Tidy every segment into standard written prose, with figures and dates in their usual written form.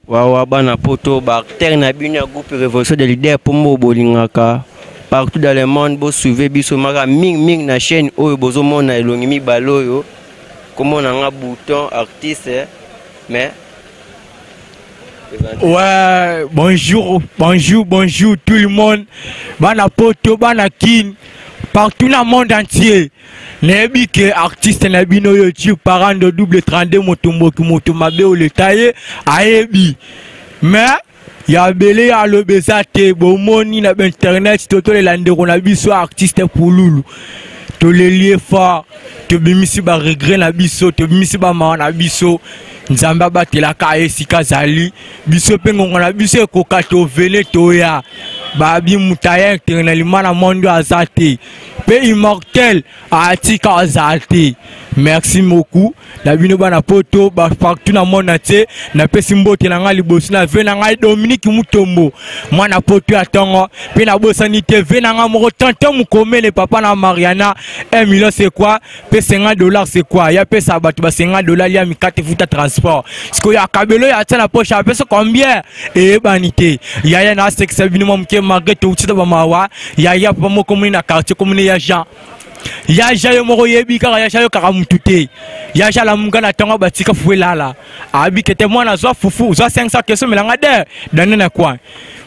Wawa bana poto Barter na bino groupe révolution des leaders pour mo bolingaka partout dans le monde bo suivre biso maka ming na chaîne oyo bozo mona elongimi baloyo comment on a bouton artiste mais ouais bonjour tout le monde bana poto bana kin partout dans le monde entier nebi que artiste na bino yo YouTube parando double 32 moto mabe o le tailler ayebi mais ya belé ya le besate bo moni na internet toto le landero na biso artiste pululu to le lié fort to bimisi ba regret na biso to bimisi ba ma na biso nzamba batela ka esika zali biso pengo na biso ko kato vele to ya babi mutaya internalement na monde azate pe immortel atika azate merci beaucoup na bino bana poto ba partout na monde entier na pesi mbote na ngali bosi na ve na ngai Dominique Mutombo mwana poto atongo pe na bosani TV na nga moko tonton mukomele papa na Mariana 1 million c'est quoi pe $50 c'est quoi ya pesa batu ba $50 ya mikate futa transport siko ya kabelo ya tena poche a pesa combien e banité ya na sexe bino mke market utita ba mawa ya pa mo komuni na quartier komuni ya Jean ya jayo moko yebi kaka ya jayo kaka mutute ya jala munga na tonga batika fuelala abi kete mwana zwa fufu zwa 500 keso melanga de dane na kwa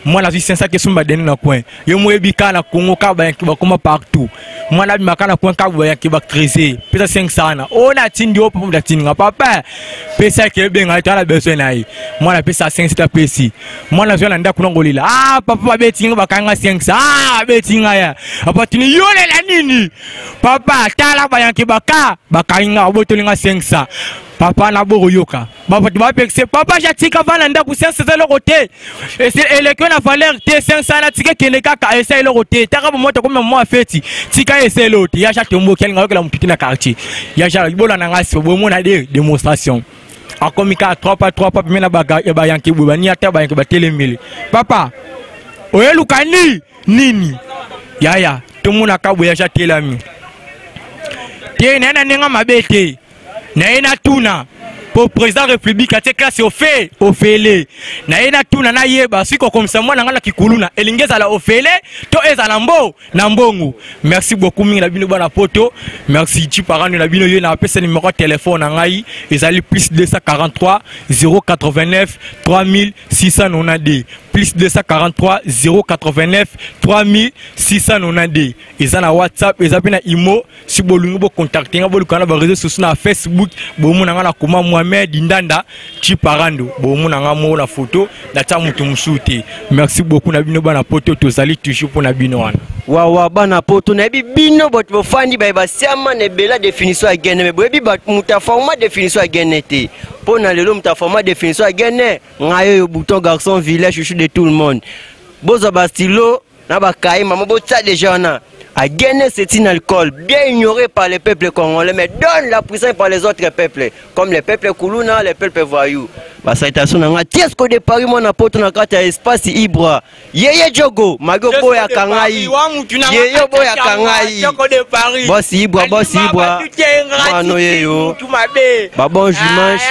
mwana zwi 500 keso ba dane na kwa yo mo yebi kana kongo ka ba yanki ba koma partout mwana bi makana kwa ka ba yanki ba creuser pesa 500 na ona tindi opo da tinga papa pesa ke benga tala beso na yi mwana pesa 500 pesi mwana zwa na nda kuna ngolila papa betinga ba kanga 500 betinga ya apa tini yole la nini papa tala bayanki baka bakainga obotolinga 500 papa na boroyoka papa tu vas pexer papa jatika vana nda ku 500 le côté et c'est elekwe na valeur t 500 na tika kene kaka essaye le côté taka moto comme moi feti tika essaye l'autre ya ja tombo kelinga ko la mutiti na quartier ya ja bola na ngasi bo mona de démonstration akomika 3 pa mena baga e bayanki bo bani ata bayanki ba telemili papa oyelukani nini ya tomuna kabo ya ja telami nena nenga mabete na ina tuna pour président république ate classe ofele na ina tuna na yeba siko comme ça mwana ngala kikuluna elingeza la ofele to eza na mbo na mbongo merci beaucoup mingi na bino bana poto merci tu parano na bino yo na pesa numéro téléphone ngai ezali plus 243 089 3692 plus 243 089 3692 eza na WhatsApp eza pe na imo si bolungu bo contacter nga bolukana ba réseaux sociaux na Facebook bo muna nga na koma Mohamed Ndanda Chiparando bo muna nga mo na photo data mutu musuti merci beaucoup na bino bana poto tozali toujours pour na bino wana wawa bana poto na bino bot bo fandi ba siama ne bela définition ya gene me boyebi bat muta format définition ya gene te pona lelo muta format définition ya gene ngayo yo bouton garçon village chouchou de tout le monde boza bastilo na ba kaima mo botsa déjà na à gagner c'est un alcool bien ignoré par les peuples congolais mais donne la puissance par les autres peuples comme les peuples Kuluna, les peuples voyous. Bah ça est na tiesco de Paris moi na poto na kata espace Ibra. Yeye jogo mago boya kangai. Yeye boya kangai. Boss Ibra. Mano yeyo. Ba bon dimanche.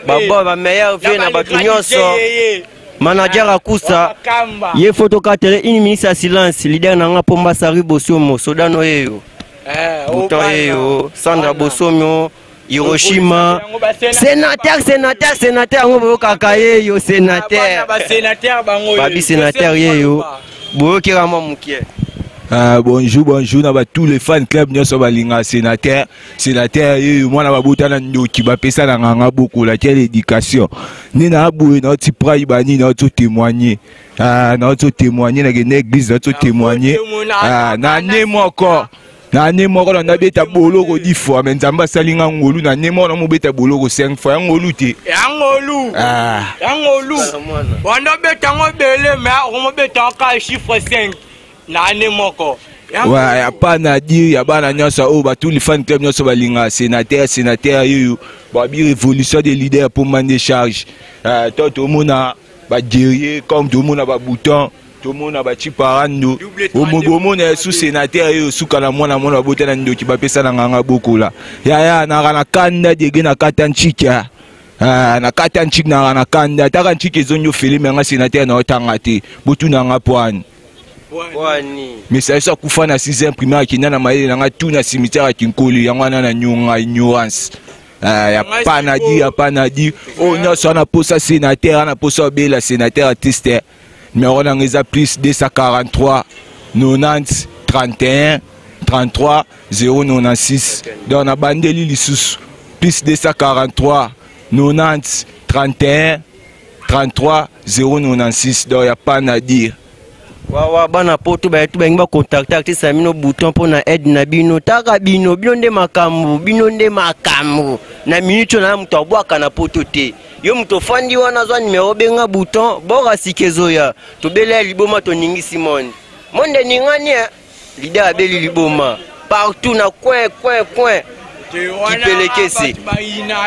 Ba bon ba meilleur vie na batu nyonso. Manager Akusa, ye photo katele 1 minute à silence, leader nanga Pomba Sari Bosomo, Sodano yeyo. Bouton yeyo, Sandra Bosomo, Hiroshima. Sénateur, ngo kakaye yo sénateur. Babi sénateur yeyo. Boyo kirama mukie. Bonjour na tous les fans club nyoso balinga sénateur moi na babota na ndoki ba pesa na nganga beaucoup la quelle éducation ni na aboué na ti prai bani na to témoigner na to témoigner na l'église na to témoigner na nemo encore na beta boloko 10 fois mais nzamba salinga ngolu na nemo na mo beta boloko 5 fois ngolu te ngolu wanda beta ngobele mais on beta ka chiffre 5 na nemoko ouais ya pas na dire ya bana nyonso o ba tous les fans club nyonso balinga sénateur yo ba bi révolution des leaders pour man décharge toto mona ba guerrier comme tout mona ba bouton tomona bachi parando omona sous sénateur yo suka na mwana bota na ndoki bapesa na nganga bokola ya na kanda dege na katanchika na katanchik na kanda taka nchike zonyo filime nga sénateur na otanga te botu na nga poani mais ça ça kufa na 6e primaire kinana na maele na nga tout na cimetière kinkoli yango na nyonga ignorance ya panadi oh nyonso na posa sénateur na posa bela sénateur artiste numéro d'angeza plus 243 90 31 33 096 donc na bandeli lisusu plus 243 90 31 33 096 donc ya pas à dire. Wawa bana poto ba tu ba contacter artiste amino bouton pour na aide na bino taka bino nde makambo na minute na mtu abwaka na poto te yo mtu fandi wana zwa numéro benga bouton bora sikezoya to bela liboma to ningi Simon monde ningani leader abeli liboma partout na coin Kipelekesi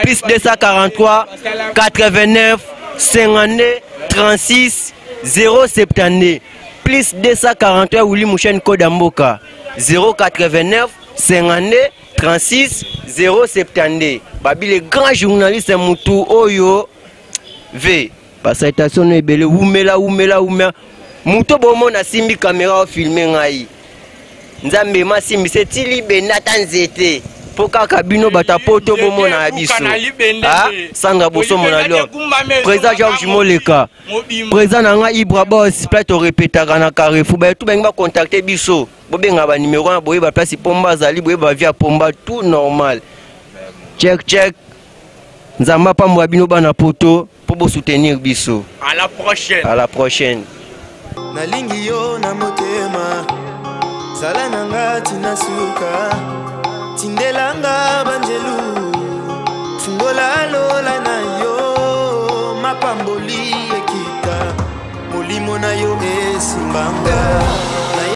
plus 243 89 52 36 072 plus 243 Willy Mouchen Kodamboka 089 52 36 072 babi les grands journalistes mutu oyo v basatation no ebele umela muto bomo na simbi caméra o filmer ngai nzambe masimbi setili benata nzete poka kabino batapoto bomo na abiso Sandra Bosso monalo président Georges Moleka président nanga Ibra Boss plateau répétaka na Carrefour ba tout benga contacter biso bobenga ba numéro na boye ba place pomba zali boye ba via pomba tout normal check nzamba pa mwa bino bana poto pour bo soutenir biso à la prochaine nalingi yo na motema zala nanga tinasuka tindelanga banjelu fungola lola na yo mapamboli